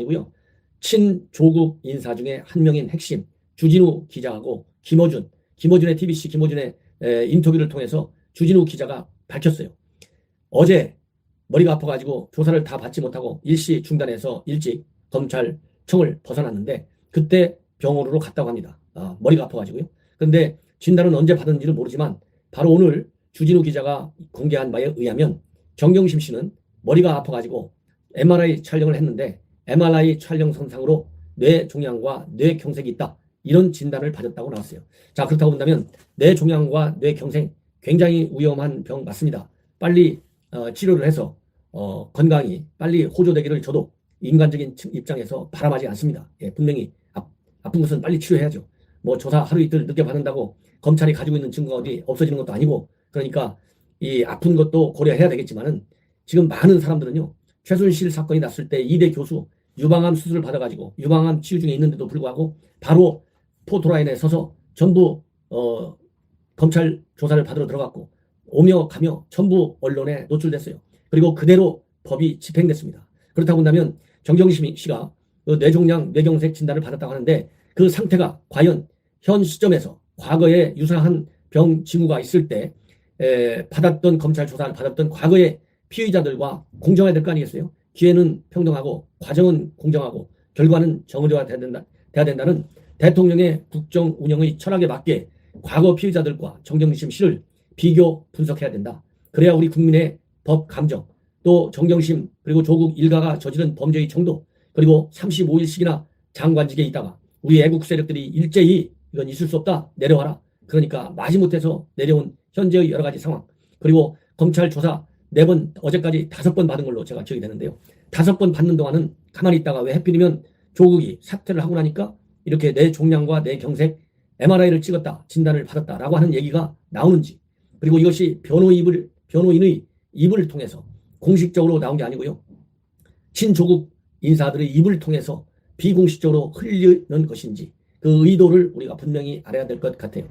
이고요. 친조국 인사 중에 한 명인 핵심 주진우 기자하고 김어준의 TBC 김어준의 인터뷰를 통해서 주진우 기자가 밝혔어요. 어제 머리가 아파가지고 조사를 다 받지 못하고 일시 중단해서 일찍 검찰청을 벗어났는데 그때 병원으로 갔다고 합니다. 머리가 아파가지고요. 그런데 진단은 언제 받은지는 모르지만 바로 오늘 주진우 기자가 공개한 바에 의하면 정경심 씨는 머리가 아파가지고 MRI 촬영을 했는데 MRI 촬영 선상으로 뇌종양과 뇌경색이 있다. 이런 진단을 받았다고 나왔어요. 자, 그렇다고 본다면 뇌종양과 뇌경색 굉장히 위험한 병 맞습니다. 빨리 치료를 해서 건강히 빨리 호조되기를 저도 인간적인 입장에서 바람하지 않습니다. 예, 분명히 아픈 것은 빨리 치료해야죠. 뭐 조사 하루 이틀 늦게 받는다고 검찰이 가지고 있는 증거가 어디 없어지는 것도 아니고, 그러니까 이 아픈 것도 고려해야 되겠지만은 지금 많은 사람들은요, 최순실 사건이 났을 때 이대 교수 유방암 수술을 받아가지고 유방암 치유 중에 있는데도 불구하고 바로 포토라인에 서서 전부 검찰 조사를 받으러 들어갔고 오며 가며 전부 언론에 노출됐어요. 그리고 그대로 법이 집행됐습니다. 그렇다고 한다면 정경심 씨가 뇌종양, 뇌경색 진단을 받았다고 하는데 그 상태가 과연 현 시점에서 과거에 유사한 병 징후가 있을 때 받았던 검찰 조사를 받았던 과거의 피의자들과 공정해야 될 거 아니겠어요? 기회는 평등하고 과정은 공정하고 결과는 정의로워야 된다는 대통령의 국정 운영의 철학에 맞게 과거 피의자들과 정경심 씨를 비교 분석해야 된다. 그래야 우리 국민의 법 감정, 또 정경심 그리고 조국 일가가 저지른 범죄의 정도, 그리고 35일씩이나 장관직에 있다가 우리 애국 세력들이 일제히 이건 있을 수 없다, 내려와라. 그러니까 마지못해서 내려온 현재의 여러 가지 상황, 그리고 검찰 조사 4번, 어제까지 5번 받은 걸로 제가 기억이 되는데요. 5번 받는 동안은 가만히 있다가 왜 하필이면 조국이 사퇴를 하고 나니까 이렇게 뇌종양과 뇌경색 MRI를 찍었다, 진단을 받았다라고 하는 얘기가 나오는지, 그리고 이것이 변호인의 입을 통해서 공식적으로 나온 게 아니고요, 친조국 인사들의 입을 통해서 비공식적으로 흘리는 것인지 그 의도를 우리가 분명히 알아야 될 것 같아요.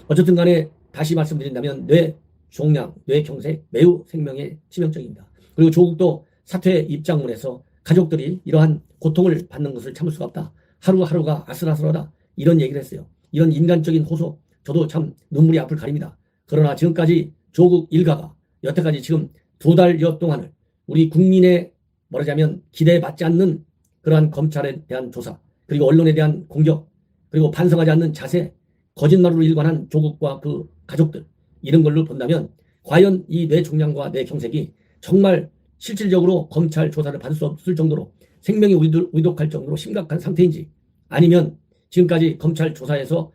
어쨌든 간에 다시 말씀드린다면 뇌종양, 뇌경색 매우 생명에 치명적입니다. 그리고 조국도 사퇴 입장문에서 가족들이 이러한 고통을 받는 것을 참을 수가 없다, 하루하루가 아슬아슬하다, 이런 얘기를 했어요. 이런 인간적인 호소, 저도 참 눈물이 앞을 가립니다. 그러나 지금까지 조국 일가가 여태까지 지금 2달여 동안을 우리 국민의 말하자면 기대에 맞지 않는 그러한 검찰에 대한 조사, 그리고 언론에 대한 공격, 그리고 반성하지 않는 자세, 거짓말로 일관한 조국과 그 가족들, 이런 걸로 본다면 과연 이 뇌종양과 뇌경색이 정말 실질적으로 검찰 조사를 받을 수 없을 정도로 생명이 위독할 정도로 심각한 상태인지, 아니면 지금까지 검찰 조사에서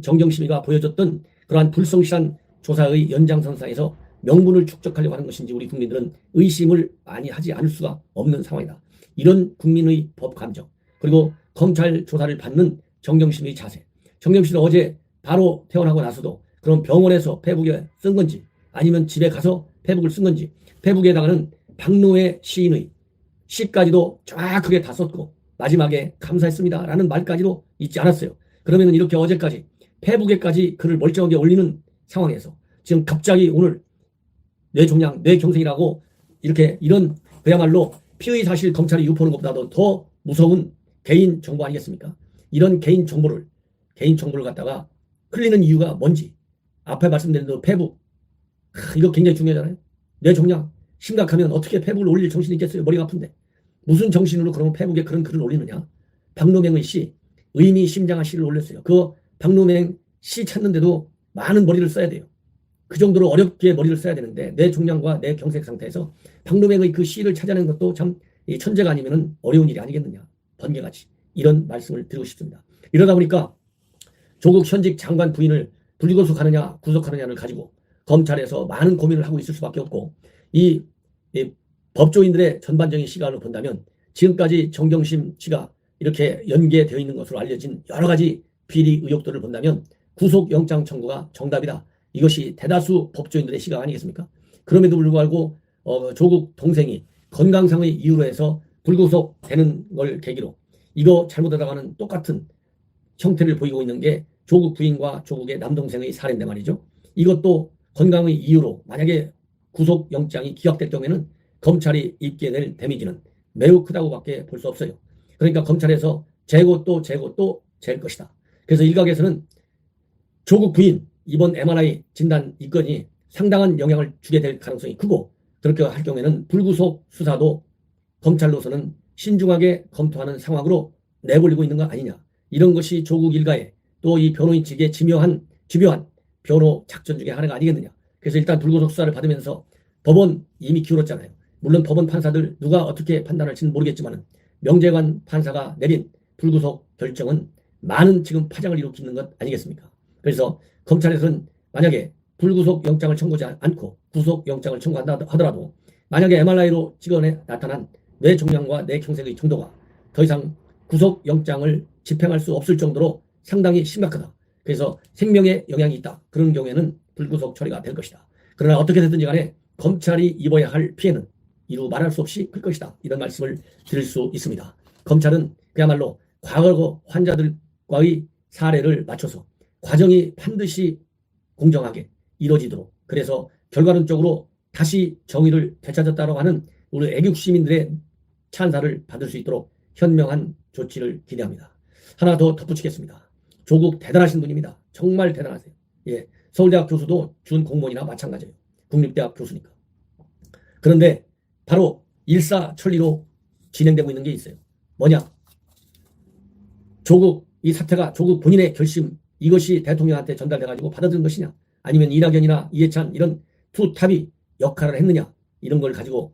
정경심이가 보여줬던 그러한 불성실한 조사의 연장선상에서 명분을 축적하려고 하는 것인지 우리 국민들은 의심을 많이 하지 않을 수가 없는 상황이다. 이런 국민의 법 감정, 그리고 검찰 조사를 받는 정경심의 자세, 정경심은 어제 바로 퇴원하고 나서도 그럼 병원에서 페북에 쓴 건지 아니면 집에 가서 페북을 쓴 건지, 페북에다가는 박노해 시인의 시까지도 정확하게 다 썼고 마지막에 감사했습니다 라는 말까지도 잊지 않았어요. 그러면 이렇게 어제까지 페북에까지 글을 멀쩡하게 올리는 상황에서 지금 갑자기 오늘 뇌종양, 뇌경색이라고 이렇게 이런 그야말로 피의 사실 검찰이 유포하는 것보다도 더 무서운 개인 정보 아니겠습니까? 이런 개인 정보를 갖다가 흘리는 이유가 뭔지, 앞에 말씀드린 대로 페북, 이거 굉장히 중요하잖아요. 뇌종양 심각하면 어떻게 페북을 올릴 정신이 있겠어요? 머리가 아픈데 무슨 정신으로 그러면 페북에 그런 글을 올리느냐? 박노맹의 시, 의미심장한 시를 올렸어요. 그 박노맹 시 찾는데도 많은 머리를 써야 돼요. 그 정도로 어렵게 머리를 써야 되는데 뇌종양과 뇌경색 상태에서 박노맹의 그 시를 찾아내는 것도 참 천재가 아니면 어려운 일이 아니겠느냐, 번개같이, 이런 말씀을 드리고 싶습니다. 이러다 보니까 조국 현직 장관 부인을 불구속하느냐 구속하느냐를 가지고 검찰에서 많은 고민을 하고 있을 수밖에 없고, 이 법조인들의 전반적인 시각을 본다면 지금까지 정경심 씨가 이렇게 연계되어 있는 것으로 알려진 여러 가지 비리 의혹들을 본다면 구속영장 청구가 정답이다. 이것이 대다수 법조인들의 시각 아니겠습니까? 그럼에도 불구하고 조국 동생이 건강상의 이유로 해서 불구속되는 걸 계기로 이거 잘못하다가는 똑같은 형태를 보이고 있는 게 조국 부인과 조국의 남동생의 사례인데 말이죠. 이것도 건강의 이유로 만약에 구속영장이 기각될 경우에는 검찰이 입게 될 데미지는 매우 크다고밖에 볼 수 없어요. 그러니까 검찰에서 재고 또 재고 또 잴 것이다. 그래서 일각에서는 조국 부인 이번 MRI 진단 이 건이 상당한 영향을 주게 될 가능성이 크고, 그렇게 할 경우에는 불구속 수사도 검찰로서는 신중하게 검토하는 상황으로 내몰리고 있는 거 아니냐. 이런 것이 조국 일가의 또 이 변호인 측의 집요한 변호 작전 중에 하나가 아니겠느냐. 그래서 일단 불구속 수사를 받으면서 법원 이미 기울었잖아요. 물론 법원 판사들 누가 어떻게 판단할지는 모르겠지만 명재관 판사가 내린 불구속 결정은 많은 지금 파장을 일으키는 것 아니겠습니까? 그래서 검찰에서는 만약에 불구속 영장을 청구하지 않고 구속 영장을 청구한다 하더라도 만약에 MRI로 찍어내 나타난 뇌종양과 뇌경색의 정도가 더 이상 구속 영장을 집행할 수 없을 정도로 상당히 심각하다. 그래서 생명에 영향이 있다. 그런 경우에는 불구속 처리가 될 것이다. 그러나 어떻게 됐든지 간에 검찰이 입어야 할 피해는 이루 말할 수 없이 클 것이다. 이런 말씀을 드릴 수 있습니다. 검찰은 그야말로 과거 환자들과의 사례를 맞춰서 과정이 반드시 공정하게 이루어지도록, 그래서 결과론적으로 다시 정의를 되찾았다고 하는 우리 애국 시민들의 찬사를 받을 수 있도록 현명한 조치를 기대합니다. 하나 더 덧붙이겠습니다. 조국 대단하신 분입니다. 정말 대단하세요. 예, 서울대학 교수도 준 공무원이나 마찬가지예요. 국립대학 교수니까. 그런데 바로 일사천리로 진행되고 있는 게 있어요. 뭐냐? 조국 이 사태가 조국 본인의 결심, 이것이 대통령한테 전달돼가지고 받아들인 것이냐, 아니면 이낙연이나 이해찬 이런 투탑이 역할을 했느냐, 이런 걸 가지고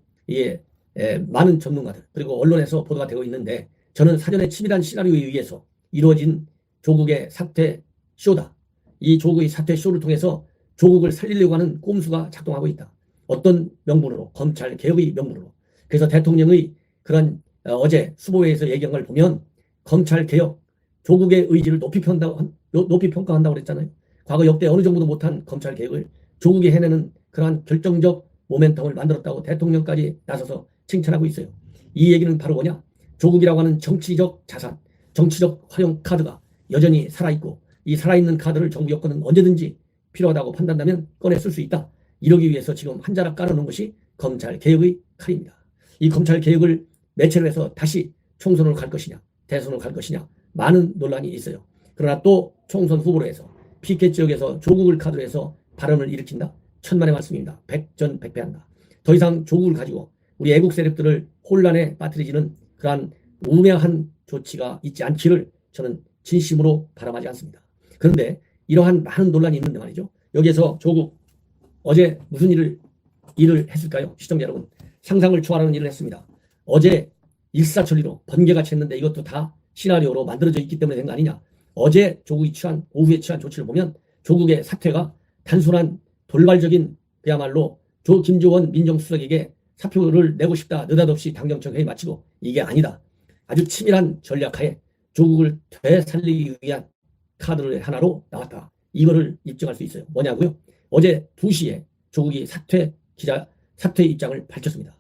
많은 전문가들 그리고 언론에서 보도가 되고 있는데, 저는 사전에 치밀한 시나리오에 의해서 이루어진 조국의 사퇴 쇼다. 이 조국의 사퇴 쇼를 통해서 조국을 살리려고 하는 꼼수가 작동하고 있다. 어떤 명분으로? 검찰 개혁의 명분으로. 그래서 대통령의 그런 어제 수보회에서 얘기한 걸 보면 검찰 개혁, 조국의 의지를 높이 평가한다고 그랬잖아요. 과거 역대 어느 정도도 못한 검찰 개혁을 조국이 해내는 그러한 결정적 모멘텀을 만들었다고 대통령까지 나서서 칭찬하고 있어요. 이 얘기는 바로 뭐냐? 조국이라고 하는 정치적 자산, 정치적 활용 카드가 여전히 살아있고, 이 살아있는 카드를 정부 여건은 언제든지 필요하다고 판단한다면 꺼내 쓸 수 있다. 이러기 위해서 지금 한 자락 깔아놓은 것이 검찰 개혁의 칼입니다. 이 검찰 개혁을 매체로 해서 다시 총선으로 갈 것이냐, 대선으로 갈 것이냐, 많은 논란이 있어요. 그러나 또 총선 후보로 해서 피켓 지역에서 조국을 카드로 해서 발언을 일으킨다? 천만의 말씀입니다. 백전백패한다. 더 이상 조국을 가지고 우리 애국 세력들을 혼란에 빠뜨리지는 그러한 우매한 조치가 있지 않기를 저는 진심으로 바람하지 않습니다. 그런데 이러한 많은 논란이 있는데 말이죠. 여기에서 조국 어제 무슨 일을 했을까요? 시청자 여러분, 상상을 초월하는 일을 했습니다. 어제 일사천리로 번개같이 했는데 이것도 다 시나리오로 만들어져 있기 때문에 된 거 아니냐. 어제 조국이 오후에 취한 조치를 보면 조국의 사퇴가 단순한 돌발적인, 그야말로 김조원 민정수석에게 사표를 내고 싶다, 느닷없이 당정청 회의 마치고, 이게 아니다. 아주 치밀한 전략하에 조국을 되살리기 위한 카드를 하나로 나왔다. 이거를 입증할 수 있어요. 뭐냐고요? 어제 2시에 조국이 사퇴 입장을 밝혔습니다.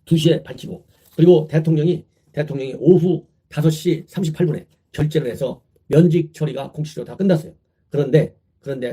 2시에 밝히고, 그리고 대통령이 오후 5시 38분에 결재를 해서 면직 처리가 공식적으로 다 끝났어요. 그런데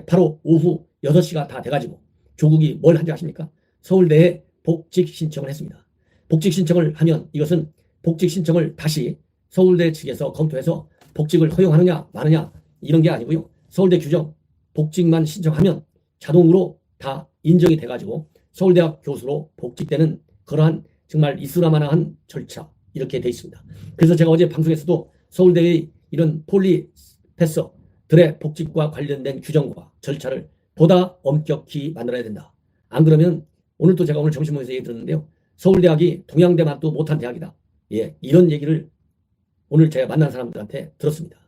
바로 오후 6시가 다 돼가지고 조국이 뭘 한지 아십니까? 서울대에 복직 신청을 했습니다. 복직 신청을 하면 이것은 복직 신청을 다시 서울대 측에서 검토해서 복직을 허용하느냐 마느냐 이런 게 아니고요. 서울대 규정 복직만 신청하면 자동으로 다 인정이 돼가지고 서울대학 교수로 복직되는 그러한 정말 이스라마나한 절차, 이렇게 돼 있습니다. 그래서 제가 어제 방송에서도 서울대의 이런 폴리페서들의 복직과 관련된 규정과 절차를 보다 엄격히 만들어야 된다. 안 그러면 오늘 점심에서 얘기 들었는데요. 서울대학이 동양대만 또 못한 대학이다. 예, 이런 얘기를 오늘 제가 만난 사람들한테 들었습니다.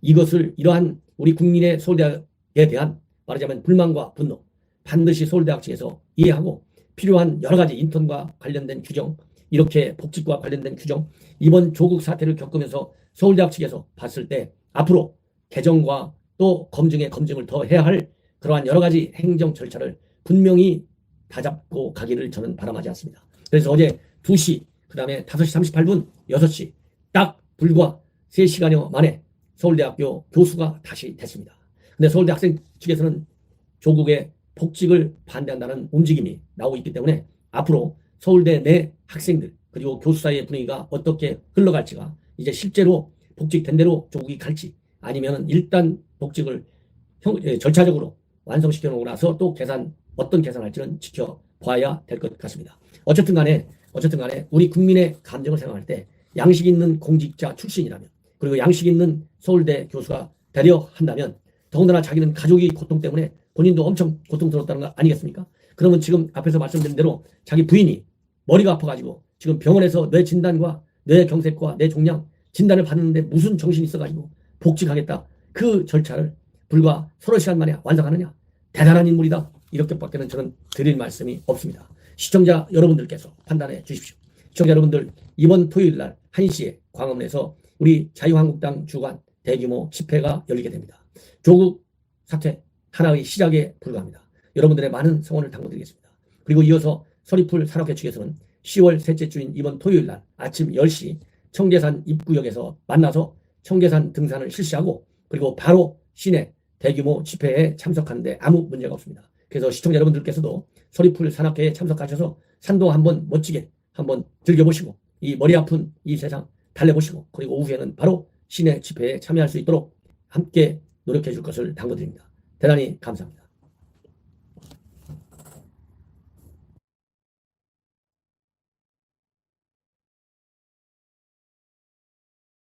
이러한 우리 국민의 서울대학에 대한 말하자면 불만과 분노, 반드시 서울대학 측에서 이해하고 필요한 여러 가지 인턴과 관련된 규정, 이렇게 복직과 관련된 규정, 이번 조국 사태를 겪으면서 서울대학 측에서 봤을 때 앞으로 개정과 또 검증을 더 해야 할 그러한 여러 가지 행정 절차를 분명히 다잡고 가기를 저는 바람하지 않습니다. 그래서 어제 2시, 그 다음에 5시 38분, 6시 딱 불과 3시간여 만에 서울대학교 교수가 다시 됐습니다. 근데 서울대 학생 측에서는 조국의 복직을 반대한다는 움직임이 나오고 있기 때문에 앞으로 서울대 내 학생들 그리고 교수 사이의 분위기가 어떻게 흘러갈지가 이제 실제로 복직된 대로 조국이 갈지 아니면 일단 복직을 절차적으로 완성시켜 놓고 나서 또 어떤 계산할지는 지켜봐야 될 것 같습니다. 어쨌든 간에 우리 국민의 감정을 생각할 때 양식 있는 공직자 출신이라면 그리고 양식 있는 서울대 교수가 되려 한다면 더군다나 자기는 가족이 고통 때문에 본인도 엄청 고통스러웠다는 거 아니겠습니까? 그러면 지금 앞에서 말씀드린 대로 자기 부인이 머리가 아파가지고 지금 병원에서 뇌 진단과 뇌 경색과 뇌 종양 진단을 받는데 무슨 정신이 있어가지고 복직하겠다. 그 절차를 불과 서너 시간 만에 완성하느냐. 대단한 인물이다. 이렇게밖에는 저는 드릴 말씀이 없습니다. 시청자 여러분들께서 판단해 주십시오. 시청자 여러분들 이번 토요일 날 1시에 광화문에서 우리 자유한국당 주관 대규모 집회가 열리게 됩니다. 조국 사퇴 하나의 시작에 불과합니다. 여러분들의 많은 성원을 당부드리겠습니다. 그리고 이어서 서리풀 산업회 측에서는 10월 셋째 주인 이번 토요일 날 아침 10시 청계산 입구역에서 만나서 청계산 등산을 실시하고 그리고 바로 시내 대규모 집회에 참석하는데 아무 문제가 없습니다. 그래서 시청자 여러분들께서도 서리풀 산악회에 참석하셔서 산도 한번 멋지게 한번 즐겨보시고 이 머리 아픈 이 세상 달래보시고 그리고 오후에는 바로 시내 집회에 참여할 수 있도록 함께 노력해 줄 것을 당부드립니다. 대단히 감사합니다.